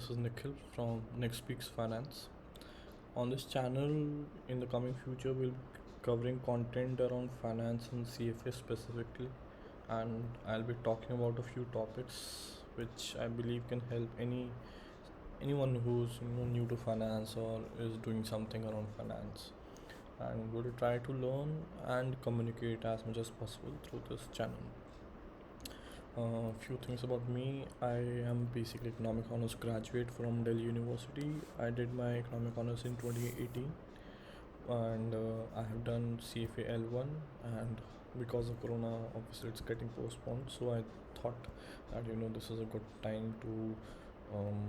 this is Nikhil from Nick Speaks Finance. On this channel, in the coming future, we'll be covering content around finance and CFA specifically, and I'll be talking about a few topics which I believe can help anyone who's new to finance or is doing something around finance. And we'll try to learn and communicate as much as possible through this channel. Few things about me. I am basically economic honors graduate from Delhi University. I did my economic honors in 2018, and I have done CFA L1, and because of corona obviously it's getting postponed, so I thought that this is a good time to um,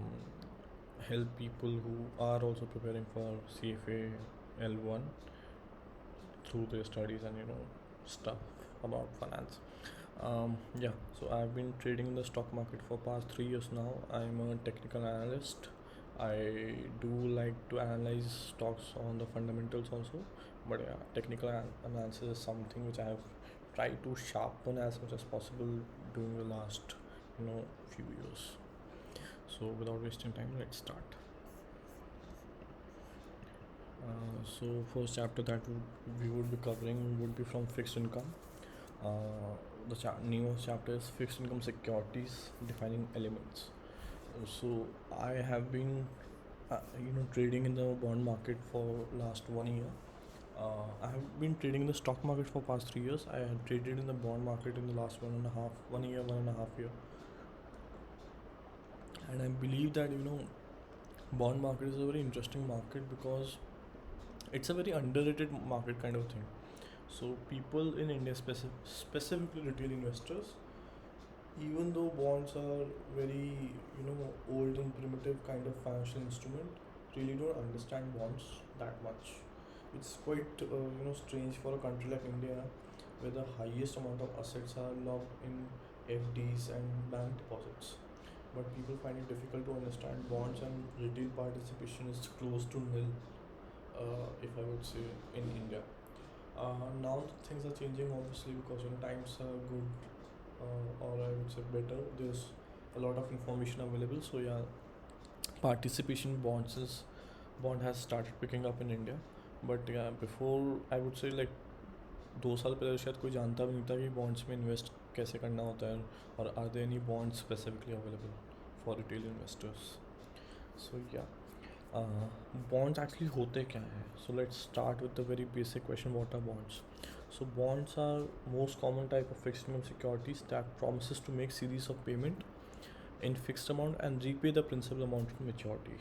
help people who are also preparing for CFA L1 through their studies and stuff about finance. Yeah, so I've been trading in the stock market for past 3 years now. I'm a technical analyst. I do like to analyze stocks on the fundamentals also, but yeah, technical analysis is something which I have tried to sharpen as much as possible during the last few years. So without wasting time, let's start. So first chapter that we would be covering would be from fixed income. The newest chapter is fixed income securities defining elements. So I have been trading in the bond market for last 1 year. I have been trading in the stock market for past 3 years. I have traded in the bond market in the last 1.5 year, and I believe that bond market is a very interesting market because it's a very underrated market kind of thing. So people in India, specifically retail investors, even though bonds are very old and primitive kind of financial instrument, really don't understand bonds that much. It's quite strange for a country like India, where the highest amount of assets are locked in FDs and bank deposits, but people find it difficult to understand bonds, and retail participation is close to nil, if I would say, in India. Now things are changing obviously because times are good, or I would say better. There's a lot of information available. So yeah, participation bond has started picking up in India. But yeah, before I would say like 2 साल पहले शायद कोई जानता भी नहीं था कि bonds में इन्वेस्ट कैसे करना होता है, और are there any bonds specifically available for retail investors. So yeah, bonds actually होते क्या है? So let's start with the very basic question, what are bonds? So bonds are most common type of fixed income securities that promises to make series of payment in fixed amount and repay the principal amount from maturity.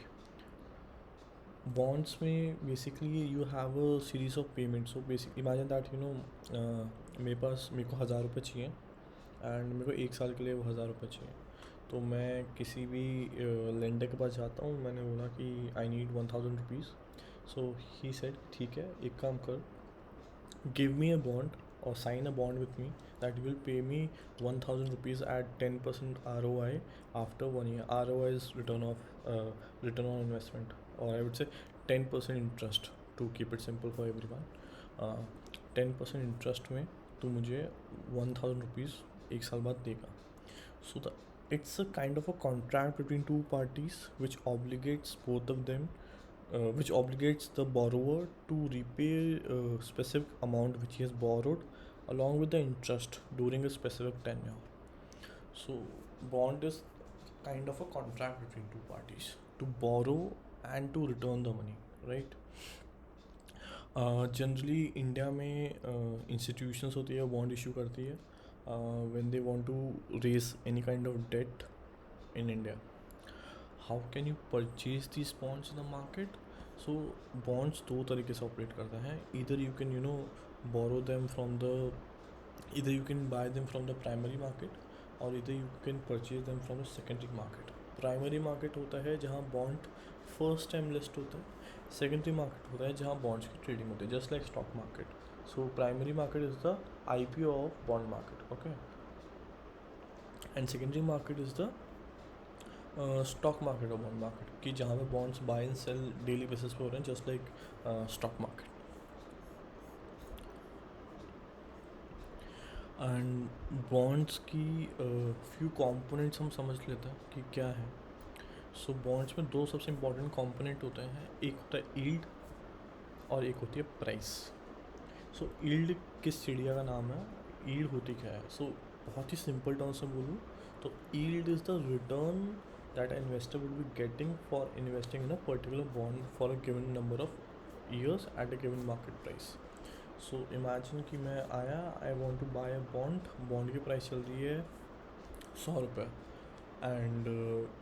Bonds में basically you have a series of payments. So basically imagine that मेरे को 1,000 रुपये चाहिए, and मेरे को 1 साल के लिए वो 1,000 रुपये चाहिए. तो मैं किसी भी लेंडर के पास जाता हूँ, मैंने बोला कि I need 1,000 rupees. So he said ठीक है, एक काम कर, give me a bond or sign a bond with me that will pay me 1,000 rupees at 10% ROI after 1 year. ROI is return on investment, or I would say 10% interest, to keep it simple for everyone. 10% interest में तो मुझे 1,000 rupees 1 साल बाद देगा. So it's a kind of a contract between two parties which obligates both of them, which obligates the borrower to repay a specific amount which he has borrowed along with the interest during a specific tenure. So bond is kind of a contract between two parties to borrow and to return the money, right? Generally India में institutions होती है, bond issue करती है when they want to raise any kind of debt in India. How can you purchase these bonds in the market? So bonds दो तरीके से operate करता है. Either you can borrow them from the, either you can buy them from the primary market, or either you can purchase them from the secondary market. Primary market होता है जहाँ bond first time list होता है. Secondary market होता है जहाँ bonds की trading होती है, just like stock market. So primary market is the IPO of bond market, okay, and secondary market is the stock market of bond market, कि जहाँ पे bonds buy and sell daily basis पे हो रहे हैं, just like stock market. And bonds की few components हम समझ लेते हैं कि क्या है. सो बॉन्ड्स में दो सबसे इम्पोर्टेंट कंपोनेंट होते हैं, एक होता है यील्ड और एक होती है प्राइस। सो यील्ड किस चिड़िया का नाम है, यील्ड होती क्या है? सो बहुत ही सिंपल टर्म्स में बोलूँ तो yield is the return that investor will be getting for investing in a particular bond for a given number of years at a given market price. So imagine कि मैं आया, I want to buy a bond की price चल रही है 100 रुपये, and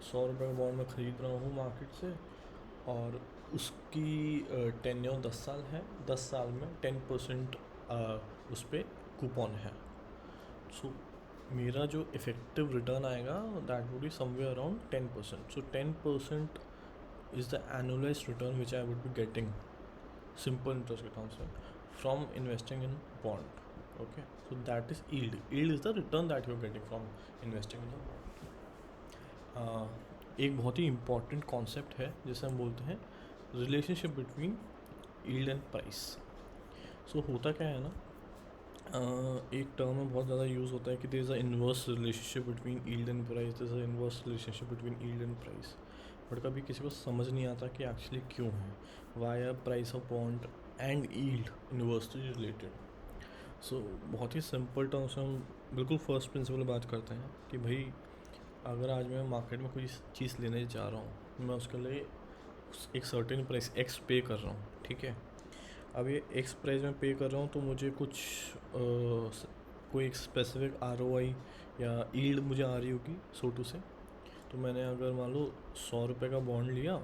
100 रुपये का बॉन्ड मैं ख़रीद रहा हूँ मार्केट से, और उसकी टेन्योर 10 साल है, 10 साल में 10% उस पर कूपन है। सो मेरा जो इफ़ेक्टिव रिटर्न आएगा that would be somewhere around 10%। So 10% is the annualise return which I would be getting, simple interest के टर्म्स में, from investing in bond. Okay, so that is yield is the return that you are getting from investing in a bond. एक बहुत ही important concept है जिसे हम बोलते हैं relationship between yield and price. So होता क्या है ना, एक टर्म में बहुत ज़्यादा यूज़ होता है कि there is a inverse relationship between yield and price, there is a inverse relationship between yield and price, but कभी किसी को समझ नहीं आता कि एक्चुअली क्यों है, why are price of bond and yield inversely related. So बहुत ही सिंपल टर्म्स में हम बिल्कुल फर्स्ट प्रिंसिपल बात करते हैं कि भाई अगर आज मैं मार्केट में कोई चीज़ लेने जा रहा हूँ, मैं उसके लिए एक सर्टेन प्राइस एक्स पे कर रहा हूँ, ठीक है। अब ये एक्स प्राइस में पे कर रहा हूँ तो मुझे कुछ कोई एक स्पेसिफिक ROI या यील्ड मुझे आ रही होगी सो टू से। तो मैंने अगर मान लो 100 रुपये का बॉन्ड लिया,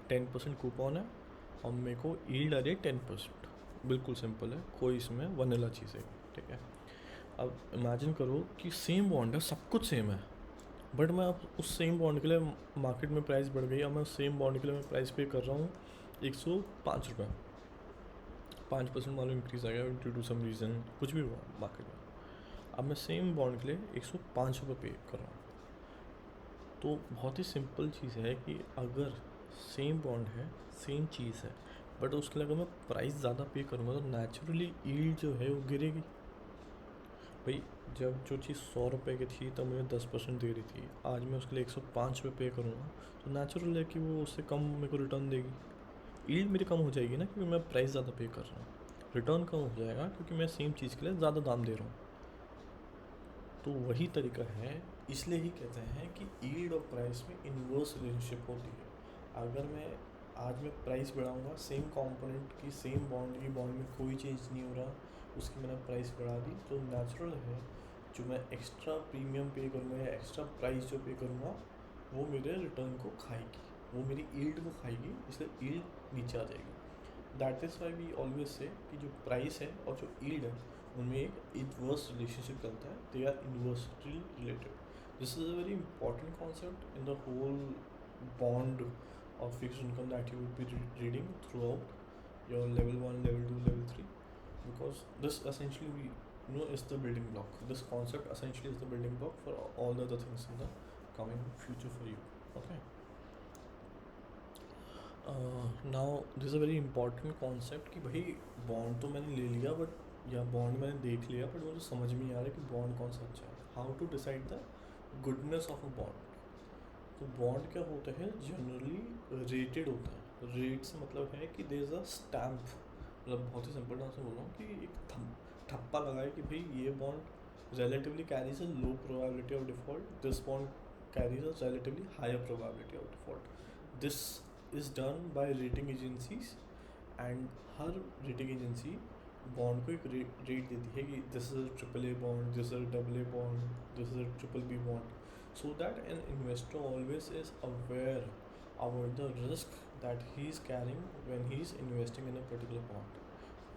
10% कूपन है और मेरे को यील्ड आ रही है 10%, बिल्कुल सिंपल है, कोई इसमें वनीला चीज़ है, ठीक है। अब इमेजिन करो कि सेम बॉन्ड है, सब कुछ सेम है, बट मैं अब उस सेम बॉन्ड के लिए मार्केट में प्राइस बढ़ गई, अब मैं सेम बॉन्ड के लिए मैं प्राइस पे कर रहा हूँ 105 रुपये, 5% मान लो इंक्रीज़ आ गया ड्यू टू सम रीज़न, कुछ भी हुआ मार्केट में। अब मैं सेम बॉन्ड के लिए 105 रुपये पे कर रहा हूँ। तो बहुत ही सिंपल चीज़ है कि अगर सेम बॉन्ड है, सेम चीज़ है, बट उसके लिए अगर मैं प्राइस ज़्यादा पे करूँगा तो नेचुरली यील्ड जो है वो गिरेगी। भाई जब जो चीज़ 100 रुपये की थी तब मुझे 10% दे रही थी, आज मैं उसके लिए 105 रुपये पे करूँगा तो नेचुरल है कि वो उससे कम मेरे को रिटर्न देगी। यील्ड मेरी कम हो जाएगी ना, क्योंकि मैं प्राइस ज़्यादा पे कर रहा हूँ, रिटर्न कम हो जाएगा क्योंकि मैं सेम चीज़ के लिए ज़्यादा दाम दे रहा हूँ। तो वही तरीका है, इसलिए ही कहते हैं कि यील्ड और प्राइस में इन्वर्स रिलेशनशिप होती है। अगर मैं आज मैं प्राइस बढ़ाऊँगा सेम कंपोनेंट की, सेम बॉन्ड की, बॉन्ड में कोई चेंज नहीं हो रहा, उसकी मैंने प्राइस बढ़ा दी, तो नेचुरल है जो मैं एक्स्ट्रा प्रीमियम पे करूँगा या एक्स्ट्रा प्राइस जो पे करूँगा वो मेरे रिटर्न को खाएगी, वो मेरी यील्ड को खाएगी, इसलिए यील्ड नीचे आ जाएगी। That is why we always say कि जो प्राइस है और जो यील्ड है उनमें एक इन्वर्स रिलेशनशिप चलता है, they are inversely related. This is a very important concept in the whole bond और fixed income that you will be reading throughout your level 1, level 2, level 3, because this essentially we know is the building block. This concept essentially is the building block for all the other things in the coming future for you. Okay. Now this a very important concept कि भाई bond तो मैंने ले लिया but, या bond मैंने देख लिया बट मुझे समझ में नहीं आ रहा कि बॉन्ड कौन सा अच्छा है। How to decide the goodness of a bond? तो बॉन्ड क्या होता है, जनरली रेटेड होता है। रेट से मतलब है कि देयर इज़ अ स्टैम्प, मतलब बहुत ही सिंपल टर्म से बोल रहा हूँ कि एक ठप्पा लगाए कि भाई ये bond relatively carries a low probability of default, this bond carries a relatively higher probability of default. This is done by rating agencies, and हर रेटिंग एजेंसी बॉन्ड को एक रेट देती है कि this is AAA bond, this is AA bond, this is BBB bond, so that an investor always is aware about the risk that he is carrying when he is investing in a particular bond.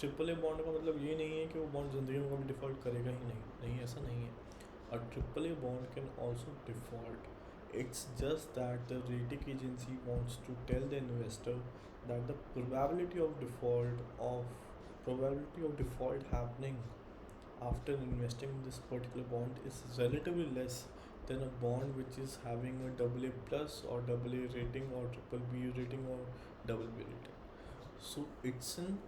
AAA bond का मतलब ये नहीं है कि वो bond ज़िंदगी में कभी डिफ़ॉल्ट करेगा ही नहीं, नहीं ऐसा नहीं है। A AAA bond can also default. It's just that the rating agency wants to tell the investor that the probability of default happening after investing in this particular bond is relatively less than a bond which is having a AA plus or AA rating or BBB rating or BB rating. So it's an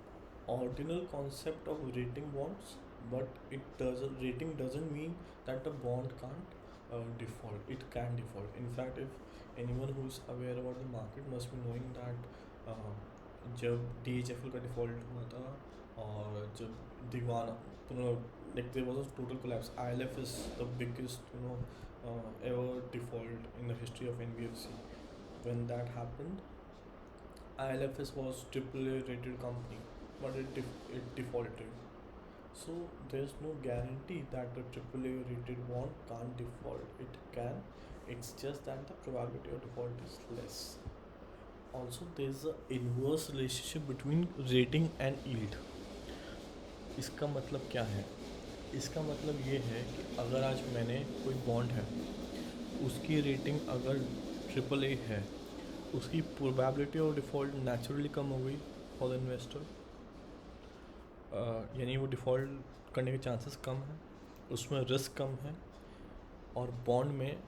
ordinal concept of rating bonds, but rating doesn't mean that the bond can't default. It can default. In fact, if anyone who is aware about the market must be knowing that जब DHFL का default हुआ था और जब दीवाना like there was a total collapse. ILF is the biggest ever default in the history of NBFC. When that happened, ILFS was AAA rated company, but it defaulted. So there's no guarantee that a AAA rated bond can't default. It can. It's just that the probability of default is less. Also, there's a inverse relationship between rating and yield. इसका मतलब क्या है? इसका मतलब ये है कि अगर आज मैंने कोई बॉन्ड है, उसकी रेटिंग अगर AAA है, उसकी प्रोबेबिलिटी ऑफ डिफ़ॉल्ट नेचुरली कम हो गई फॉर द इन्वेस्टर, यानी वो डिफ़ॉल्ट करने के चांसेस कम हैं, उसमें रिस्क कम है, और बॉन्ड में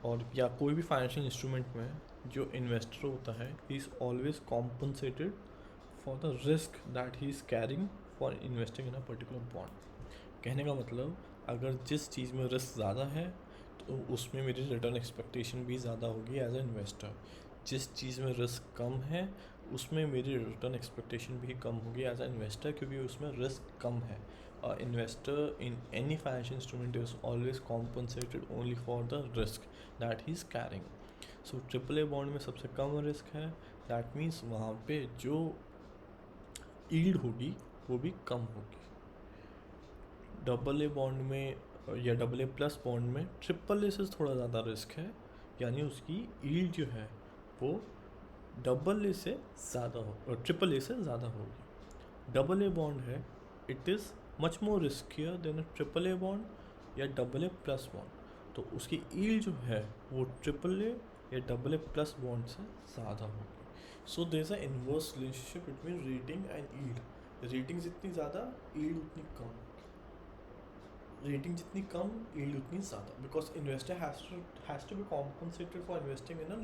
और या कोई भी फाइनेंशियल इंस्ट्रूमेंट में जो इन्वेस्टर होता है he is always compensated for the risk that he is carrying for investing in a particular bond. कहने का मतलब, अगर जिस चीज़ में रिस्क ज़्यादा है तो उसमें मेरी रिटर्न एक्सपेक्टेशन भी ज़्यादा होगी एज ए इन्वेस्टर. जिस चीज़ में रिस्क कम है उसमें मेरी रिटर्न एक्सपेक्टेशन भी कम होगी एज ए इन्वेस्टर, क्योंकि उसमें रिस्क कम है. Investor in any financial instrument is always compensated only for the risk that he is carrying. So AAA bond में सबसे कम रिस्क है. दैट मीन्स वहाँ पे जो यील्ड होगी वो भी कम होगी. AA बॉन्ड में या AA+ बॉन्ड में AAA से थोड़ा ज़्यादा रिस्क है, यानी उसकी यील्ड जो है वो AA से ज़्यादा हो और AAA से ज़्यादा होगी. AA बॉन्ड है, it is much more riskier than a AAA bond या AA+ बॉन्ड. तो उसकी यील्ड जो है वो AAA या AA+ बॉन्ड से ज़्यादा होगी. So there is a inverse relationship between rating and yield. Rating जितनी ज़्यादा, यील्ड उतनी कम. रेटिंग जितनी कम, यील्ड उतनी ज़्यादा, because investor has to be compensated for investing in a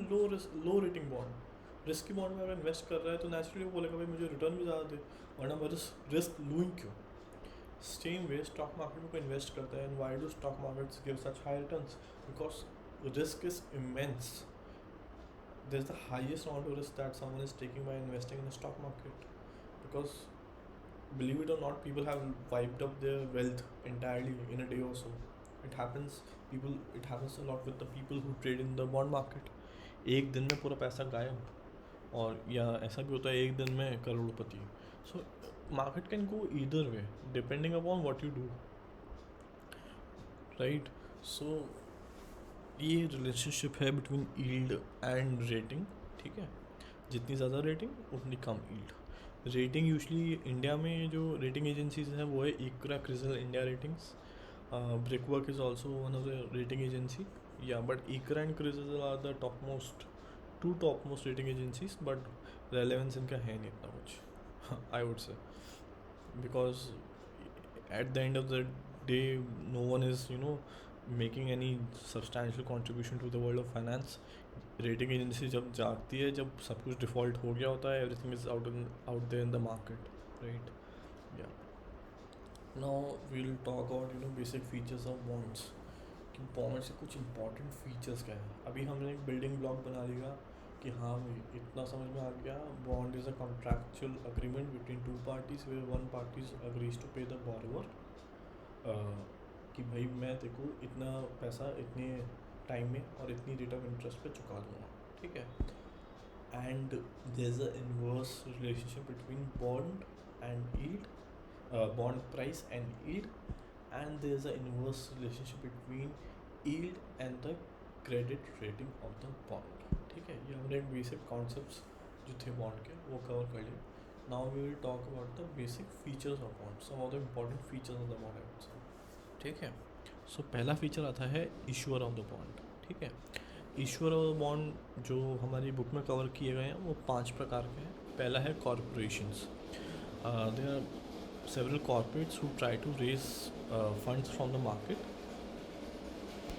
low rating bond. Risk bond में अगर इन्वेस्ट कर रहा है तो नेचुरली वो बोलेगा भाई मुझे रिटर्न भी ज़्यादा दे, वरना मैं रिस्क लूँ क्यों. सेम वे स्टॉक मार्केट में कोई इन्वेस्ट करता है, and why do stock markets give such high returns? Because risk is immense. There is the highest amount of risk that someone is taking by investing in the stock market. Because believe it or not, people have wiped up their wealth entirely in a day or so. It happens a lot with the people who trade in the bond market. एक दिन में पूरा पैसा गायब, और या ऐसा भी होता है एक दिन में करोड़पति. So market can go either way depending upon what you do, right? So ये रिलेशनशिप है बिटवीन यील्ड एंड रेटिंग. ठीक है, जितनी ज़्यादा रेटिंग उतनी कम यील्ड. रेटिंग यूजली इंडिया में जो रेटिंग एजेंसीज हैं वो है ICRA, CRISIL, India ratings. Brickwork is also one of the rating agency. Yeah but ICRA and CRISIL are the two top most rating agencies, but relevance इनका है नहीं इतना कुछ, I would say, because at the end of the day no one is making any substantial contribution to the world of finance. Rating agency जब जागती है, जब सब कुछ डिफ़ॉल्ट हो गया होता है, everything is out there in the market, right. Yeah now we will talk about basic features of bonds, कि बॉन्ड से कुछ इंपॉर्टेंट फीचर्स क्या है. अभी हमने एक बिल्डिंग ब्लॉक बना लिया कि हाँ भाई इतना समझ में आ गया. Bond is a contractual agreement between two parties where one party agrees to pay the borrower, कि भाई मैं देखो इतना पैसा इतने टाइम में और इतनी रेट ऑफ इंटरेस्ट पे चुका दूँगा. ठीक है. And there is a inverse relationship between bond and yield, bond price and yield, and there is a inverse relationship between yield and the credit rating of the bond. ठीक है, ये हमने basic concepts जो थे bond के वो cover कर लिए. Now we will talk about the basic features of bond, some of the important features of the bond. ठीक है. सो पहला फीचर आता है इशूअर ऑफ द बॉन्ड. ठीक है, इशूअर ऑफ द बॉन्ड जो हमारी बुक में कवर किए गए हैं वो 5 प्रकार के हैं. पहला है corporations. There are several corporates who try to raise funds from the market